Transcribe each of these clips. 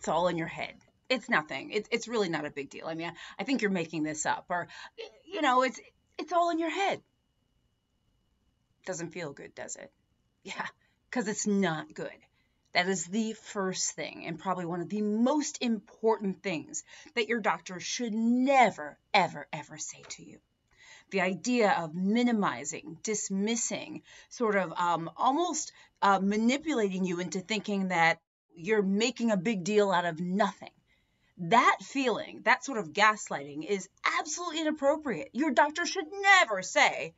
it's all in your head. It's nothing. It's really not a big deal. I mean, I think you're making this up, or it's all in your head. Doesn't feel good, does it? Yeah, because it's not good. That is the first thing, and probably one of the most important things that your doctor should never, ever, ever say to you. The idea of minimizing, dismissing, sort of almost manipulating you into thinking that you're making a big deal out of nothing. That feeling, that sort of gaslighting, is absolutely inappropriate. Your doctor should never say,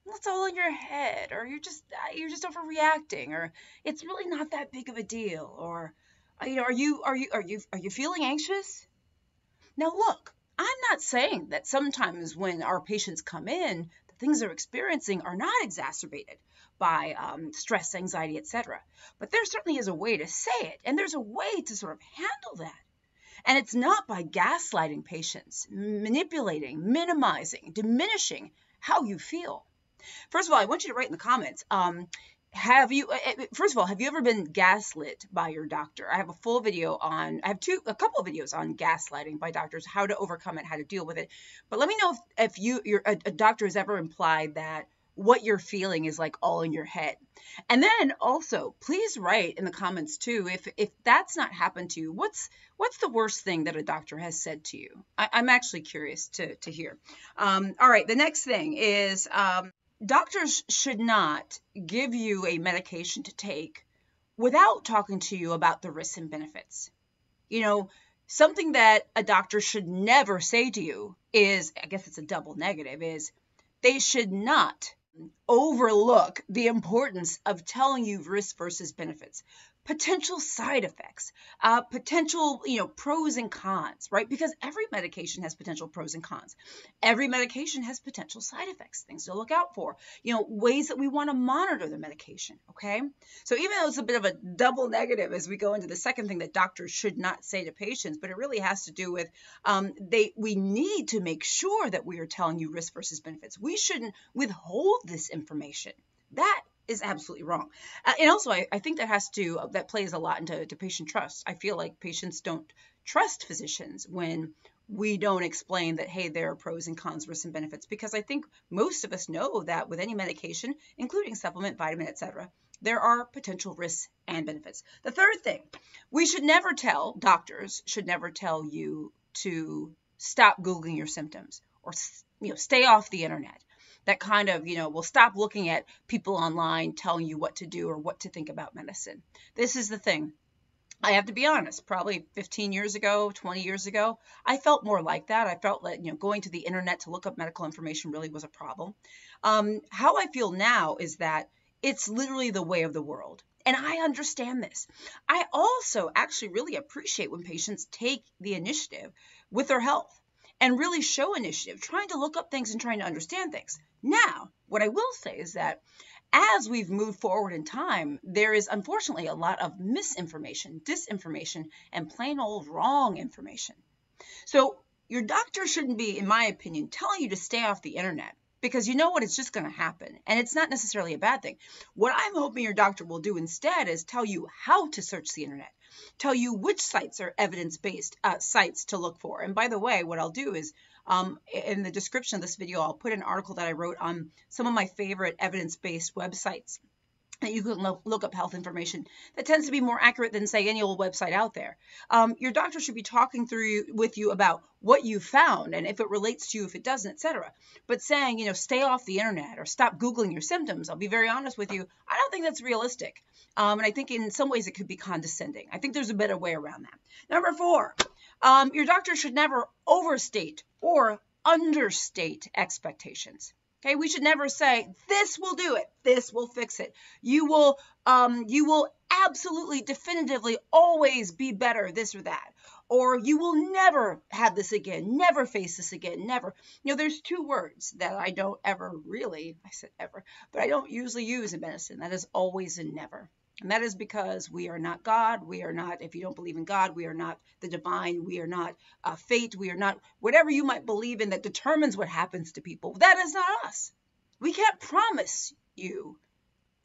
"That's all in your head," or "You're just overreacting," or "It's really not that big of a deal," or are you feeling anxious? Now look, I'm not saying that sometimes when our patients come in, the things they're experiencing are not exacerbated by stress, anxiety, etc. But there certainly is a way to say it, and there's a way to sort of handle that. And it's not by gaslighting patients, manipulating, minimizing, diminishing how you feel. First of all, I want you to write in the comments, first of all, have you ever been gaslit by your doctor? I have a full video on, I have a couple of videos on gaslighting by doctors, how to overcome it, how to deal with it. But let me know if a doctor has ever implied that what you're feeling is like all in your head. And then also, please write in the comments too, if that's not happened to you, what's the worst thing that a doctor has said to you? I'm actually curious to hear. All right, the next thing is, doctors should not give you a medication to take without talking to you about the risks and benefits. Something that a doctor should never say to you is, I guess it's a double negative, is they should not overlook the importance of telling you risks versus benefits, potential side effects, potential, pros and cons, right? Because every medication has potential pros and cons. Every medication has potential side effects, things to look out for, ways that we want to monitor the medication, okay? So even though it's a bit of a double negative as we go into the second thing that doctors should not say to patients, but it really has to do with we need to make sure that we are telling you risk versus benefits. We shouldn't withhold this information. That is absolutely wrong. And also, I think that plays a lot into patient trust. I feel like patients don't trust physicians when we don't explain that, hey, there are pros and cons, risks and benefits, because I think most of us know that with any medication, including supplement, vitamin, etc., there are potential risks and benefits. The third thing, doctors should never tell you to stop Googling your symptoms or, stay off the internet. That kind of, will stop looking at people online telling you what to do or what to think about medicine. This is the thing. I have to be honest, probably 15 years ago, 20 years ago, I felt more like that. I felt that, going to the internet to look up medical information really was a problem. How I feel now is that it's literally the way of the world. And I understand this. I also actually really appreciate when patients take the initiative with their health and really show initiative, trying to look up things and trying to understand things. Now, what I will say is that as we've moved forward in time, there is unfortunately a lot of misinformation, disinformation, and plain old wrong information. So your doctor shouldn't be, in my opinion, telling you to stay off the internet, because you know what, it's just going to happen. And it's not necessarily a bad thing. What I'm hoping your doctor will do instead is tell you how to search the internet, tell you which sites are evidence-based sites to look for. And by the way, what I'll do is in the description of this video, I'll put an article that I wrote on some of my favorite evidence-based websites that you can look up health information that tends to be more accurate than, say, any old website out there. Your doctor should be talking with you about what you found and if it relates to you, if it doesn't, etc. But saying, stay off the internet or stop Googling your symptoms, I'll be very honest with you, I don't think that's realistic. And I think in some ways it could be condescending. I think there's a better way around that. Number 4, your doctor should never overstate or understate expectations. Okay, we should never say, this will do it, this will fix it. You will absolutely, definitively always be better, this or that. Or you will never have this again, never face this again, never. There's 2 words that I don't ever really, I said ever, but I don't usually use in medicine. That is always and never. And that is because we are not God. We are not, if you don't believe in God, we are not the divine. We are not fate. We are not whatever you might believe in that determines what happens to people. That is not us. We can't promise you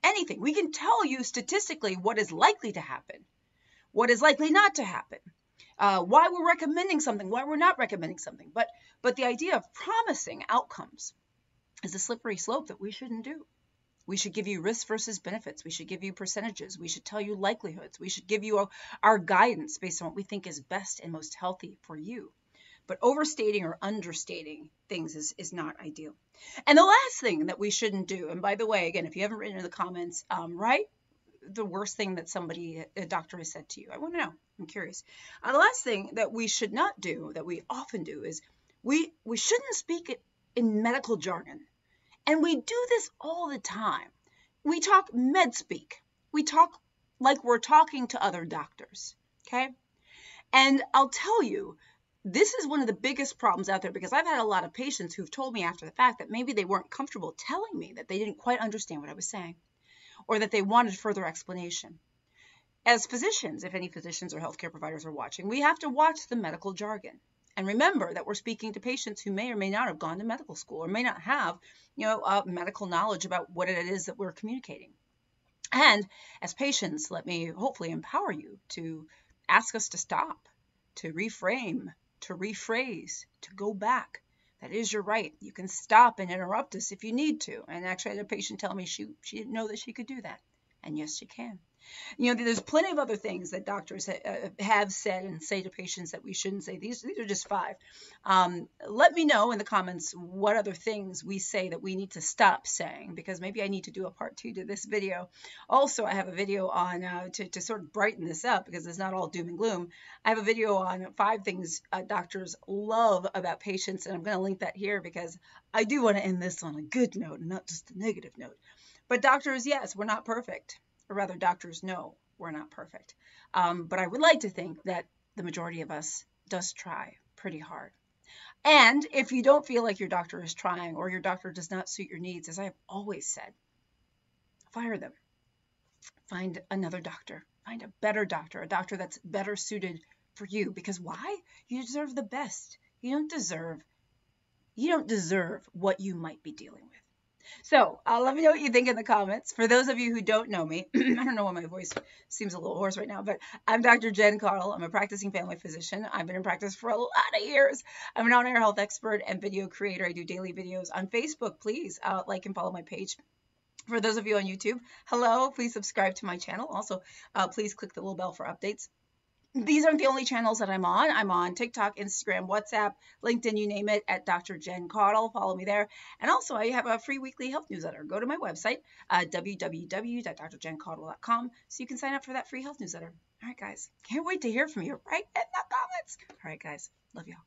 anything. We can tell you statistically what is likely to happen, what is likely not to happen. why we're recommending something, why we're not recommending something. But the idea of promising outcomes is a slippery slope that we shouldn't do. We should give you risks versus benefits. We should give you percentages. We should tell you likelihoods. We should give you our guidance based on what we think is best and most healthy for you. But overstating or understating things is not ideal. And the last thing that we shouldn't do, and by the way, again, if you haven't written in the comments, write the worst thing that a doctor has said to you. I want to know. I'm curious. The last thing that we should not do, that we often do, is we shouldn't speak in medical jargon. And we do this all the time. We talk med speak. We talk like we're talking to other doctors. Okay? And I'll tell you, this is one of the biggest problems out there, because I've had a lot of patients who've told me after the fact that maybe they weren't comfortable telling me that they didn't quite understand what I was saying, or that they wanted further explanation. As physicians, if any physicians or healthcare providers are watching, we have to watch the medical jargon. And remember that we're speaking to patients who may or may not have gone to medical school, or may not have, medical knowledge about what it is that we're communicating. And as patients, let me hopefully empower you to ask us to stop, to reframe, to rephrase, to go back. That is your right. You can stop and interrupt us if you need to. And actually, I had a patient tell me she didn't know that she could do that. And yes, she can. There's plenty of other things that doctors have said and say to patients that we shouldn't say. These are just 5. Let me know in the comments what other things we say that we need to stop saying, because maybe I need to do a part 2 to this video. Also, I have a video on, to sort of brighten this up, because it's not all doom and gloom. I have a video on 5 things doctors love about patients, and I'm going to link that here, because I do want to end this on a good note and not just a negative note. But doctors, yes, we're not perfect. Or rather, doctors know we're not perfect. But I would like to think that the majority of us does try pretty hard. And if you don't feel like your doctor is trying, or your doctor does not suit your needs, as I've always said, fire them. Find another doctor. Find a better doctor, a doctor that's better suited for you. Because why? You deserve the best. You don't deserve what you might be dealing with. So let me know what you think in the comments. For those of you who don't know me, I don't know why my voice seems a little hoarse right now, but I'm Dr. Jen Caudle. I'm a practicing family physician. I've been in practice for a lot of years. I'm an on-air health expert and video creator. I do daily videos on Facebook. Please like and follow my page. For those of you on YouTube, hello, please subscribe to my channel. Also, please click the little bell for updates. These aren't the only channels that I'm on. I'm on TikTok, Instagram, WhatsApp, LinkedIn, you name it, at Dr. Jen Caudle. Follow me there. And also, I have a free weekly health newsletter. Go to my website, www.drjencaudle.com, so you can sign up for that free health newsletter. All right, guys. Can't wait to hear from you right in the comments. All right, guys. Love y'all.